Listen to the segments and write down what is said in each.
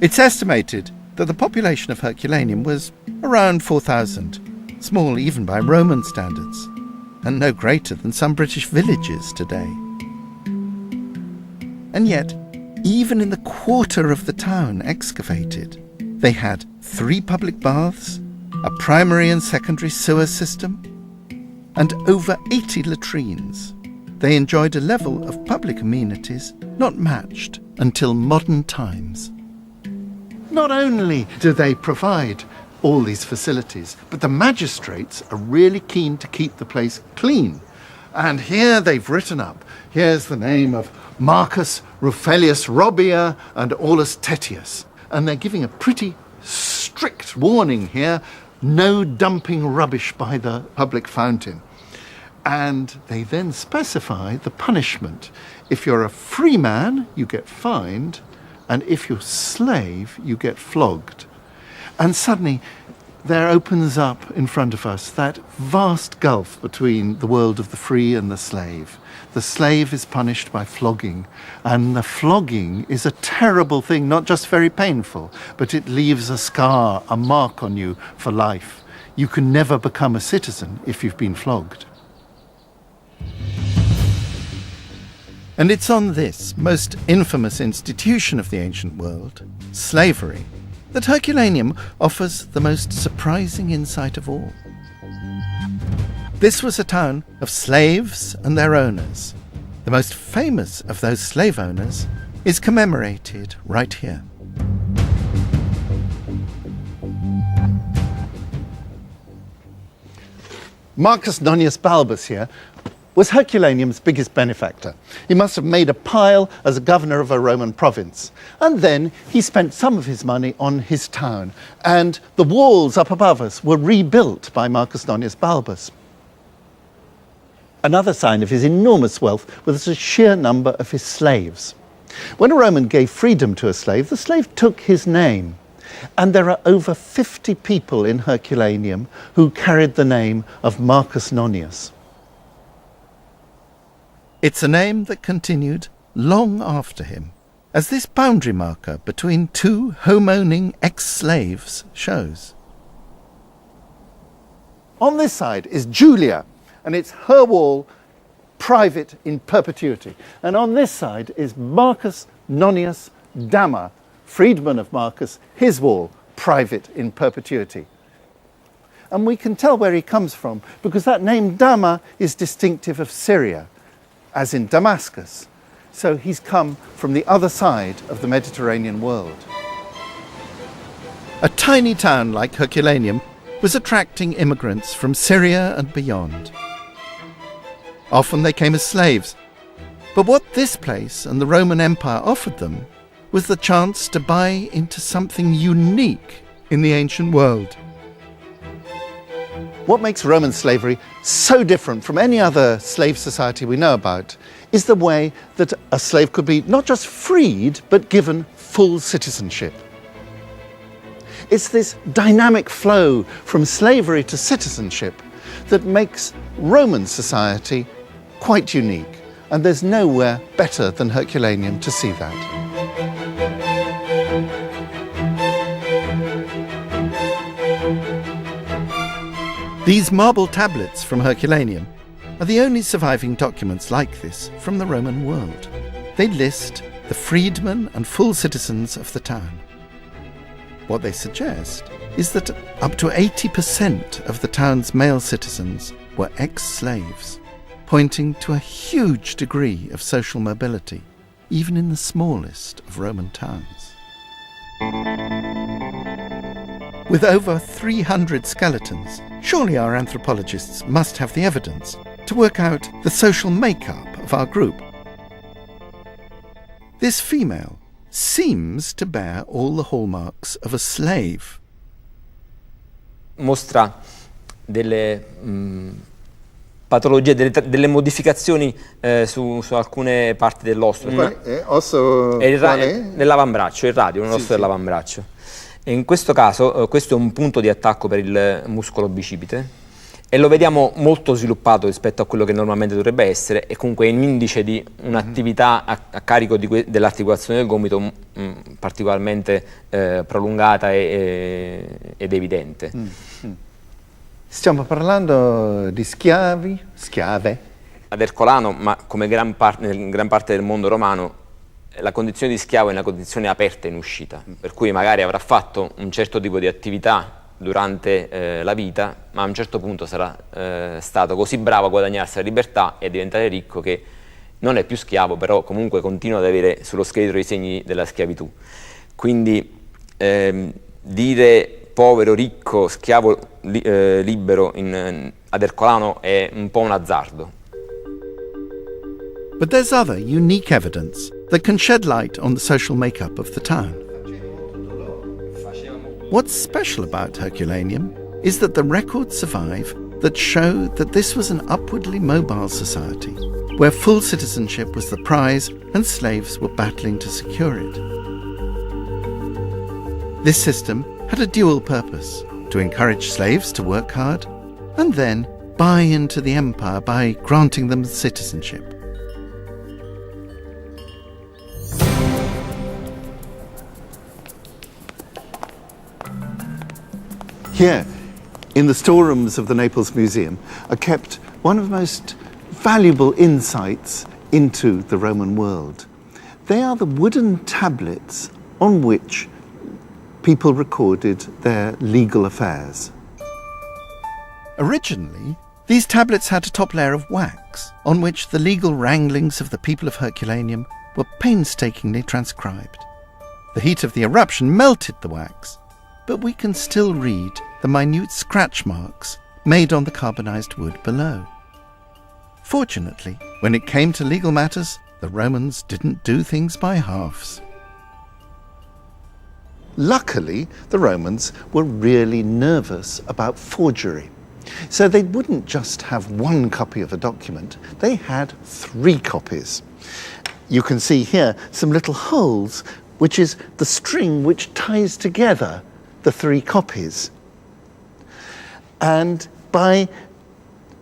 It's estimated that the population of Herculaneum was around 4,000, small even by Roman standards, and no greater than some British villages today. And yet, even in the quarter of the town excavated, they had 3 public baths, a primary and secondary sewer system, and over 80 latrines. They enjoyed a level of public amenities not matched until modern times. Not only do they provide all these facilities, but the magistrates are really keen to keep the place clean. And here they've written up, here's the name of Marcus Rufelius Robia and Aulus Tetius. And they're giving a pretty strict warning here, no dumping rubbish by the public fountain. And they then specify the punishment. If you're a free man, you get fined, and if you're a slave, you get flogged. And suddenly, there opens up in front of us that vast gulf between the world of the free and the slave. The slave is punished by flogging, and the flogging is a terrible thing, not just very painful, but it leaves a scar, a mark on you for life. You can never become a citizen if you've been flogged. And it's on this most infamous institution of the ancient world, slavery, that Herculaneum offers the most surprising insight of all. This was a town of slaves and their owners. The most famous of those slave owners is commemorated right here. Marcus Nonius Balbus here was Herculaneum's biggest benefactor. He must have made a pile as a governor of a Roman province. And then he spent some of his money on his town. And the walls up above us were rebuilt by Marcus Nonius Balbus. Another sign of his enormous wealth was the sheer number of his slaves. When a Roman gave freedom to a slave, the slave took his name. And there are over 50 people in Herculaneum who carried the name of Marcus Nonius. It's a name that continued long after him, as this boundary marker between 2 home-owning ex-slaves shows. On this side is Julia, and it's her wall, private in perpetuity. And on this side is Marcus Nonius Dama, freedman of Marcus, his wall, private in perpetuity. And we can tell where he comes from, because that name Dama is distinctive of Syria, as in Damascus. So he's come from the other side of the Mediterranean world. A tiny town like Herculaneum was attracting immigrants from Syria and beyond. Often they came as slaves, but what this place and the Roman Empire offered them was the chance to buy into something unique in the ancient world. What makes Roman slavery so different from any other slave society we know about is the way that a slave could be not just freed, but given full citizenship. It's this dynamic flow from slavery to citizenship that makes Roman society quite unique, and there's nowhere better than Herculaneum to see that. These marble tablets from Herculaneum are the only surviving documents like this from the Roman world. They list the freedmen and full citizens of the town. What they suggest is that up to 80% of the town's male citizens were ex-slaves, pointing to a huge degree of social mobility, even in the smallest of Roman towns. With over 300 skeletons, surely our anthropologists must have the evidence to work out the social makeup of our group. This female seems to bear all the hallmarks of a slave. Mostra delle patologie, delle modificazioni su alcune parti dell'osso. Osso nell'avambraccio, il radio, l'osso dell'avambraccio. E in questo caso questo è un punto di attacco per il muscolo bicipite E lo vediamo molto sviluppato rispetto a quello che normalmente dovrebbe essere, e comunque è un indice di un'attività a carico dell'articolazione del gomito particolarmente prolungata ed evidente. Stiamo parlando di schiavi, schiave. Ad Ercolano, ma come gran parte del mondo romano, la condizione di schiavo è una condizione aperta in uscita, per cui magari avrà fatto un certo tipo di attività durante la vita, ma a un certo punto sarà stato così bravo a guadagnarsi la libertà e a diventare ricco che non è più schiavo, però comunque continua ad avere sullo scheletro i segni della schiavitù. Quindi dire povero, ricco, schiavo libero ad Ercolano è un po' un azzardo. But there's other unique evidence that can shed light on the social makeup of the town. What's special about Herculaneum is that the records survive that show that this was an upwardly mobile society, where full citizenship was the prize and slaves were battling to secure it. This system had a dual purpose: to encourage slaves to work hard and then buy into the empire by granting them citizenship. Here, in the storerooms of the Naples Museum, are kept one of the most valuable insights into the Roman world. They are the wooden tablets on which people recorded their legal affairs. Originally, these tablets had a top layer of wax, on which the legal wranglings of the people of Herculaneum were painstakingly transcribed. The heat of the eruption melted the wax, but we can still read the minute scratch marks made on the carbonized wood below. Fortunately, when it came to legal matters, the Romans didn't do things by halves. Luckily, the Romans were really nervous about forgery. So they wouldn't just have one copy of a document, they had 3 copies. You can see here some little holes, which is the string which ties together the 3 copies. And by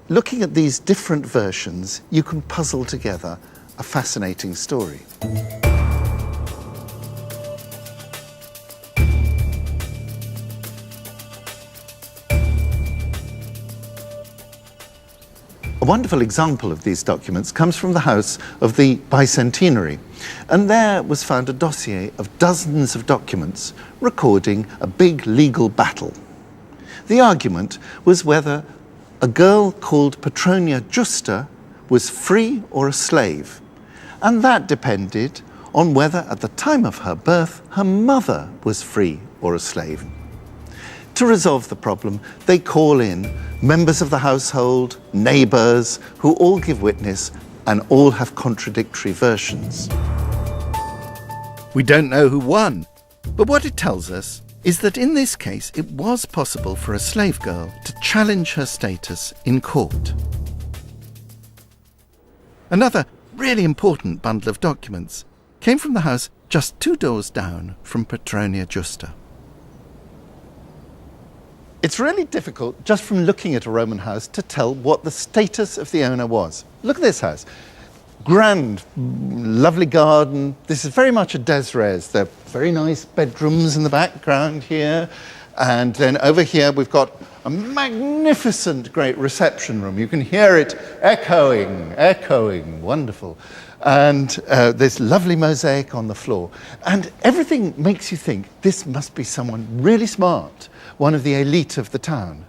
looking at these different versions, you can puzzle together a fascinating story. A wonderful example of these documents comes from the house of the Bicentenary, and there was found a dossier of dozens of documents recording a big legal battle. The argument was whether a girl called Petronia Justa was free or a slave, and that depended on whether at the time of her birth her mother was free or a slave. To resolve the problem, they call in members of the household, neighbours, who all give witness and all have contradictory versions. We don't know who won, but what it tells us is that in this case it was possible for a slave girl to challenge her status in court. Another really important bundle of documents came from the house just 2 doors down from Petronia Justa. It's really difficult, just from looking at a Roman house, to tell what the status of the owner was. Look at this house. Grand, lovely garden. This is very much a des res. There are very nice bedrooms in the background here. And then over here we've got a magnificent great reception room. You can hear it echoing, wonderful. And this lovely mosaic on the floor. And everything makes you think this must be someone really smart, one of the elite of the town.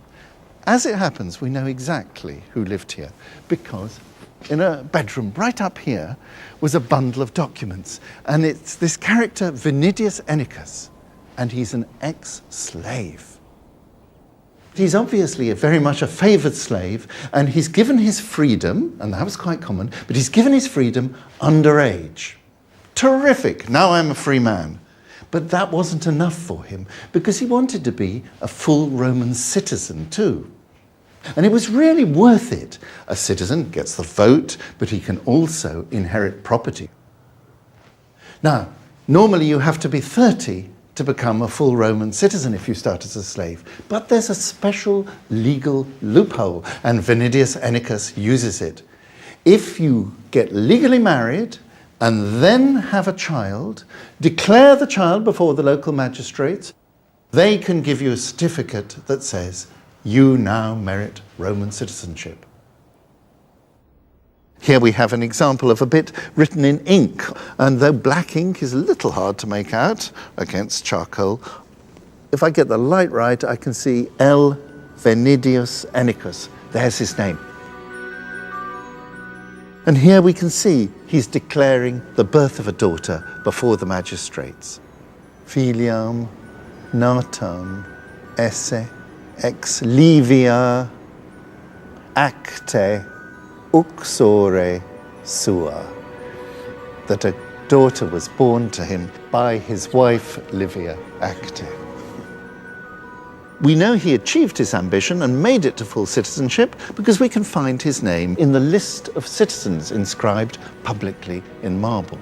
As it happens, we know exactly who lived here, because in a bedroom right up here was a bundle of documents. And it's this character, Vinidius Ennicus, and he's an ex-slave. He's obviously very much a favoured slave, and he's given his freedom, and that was quite common, but he's given his freedom underage. Terrific, now I'm a free man. But that wasn't enough for him, because he wanted to be a full Roman citizen too. And it was really worth it. A citizen gets the vote, but he can also inherit property. Now, normally you have to be 30 to become a full Roman citizen if you start as a slave. But there's a special legal loophole, and Venidius Ennicus uses it. If you get legally married and then have a child, declare the child before the local magistrates, they can give you a certificate that says you now merit Roman citizenship. Here we have an example of a bit written in ink, and though black ink is a little hard to make out against charcoal, if I get the light right, I can see L. Venidius Ennicus. There's his name. And here we can see he's declaring the birth of a daughter before the magistrates. Filiam natam esse ex Livia acte uxore sua, that a daughter was born to him by his wife Livia Acte. We know he achieved his ambition and made it to full citizenship because we can find his name in the list of citizens inscribed publicly in marble.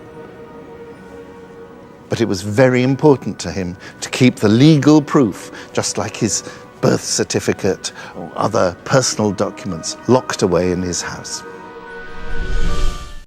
But it was very important to him to keep the legal proof, just like his birth certificate or other personal documents, locked away in his house.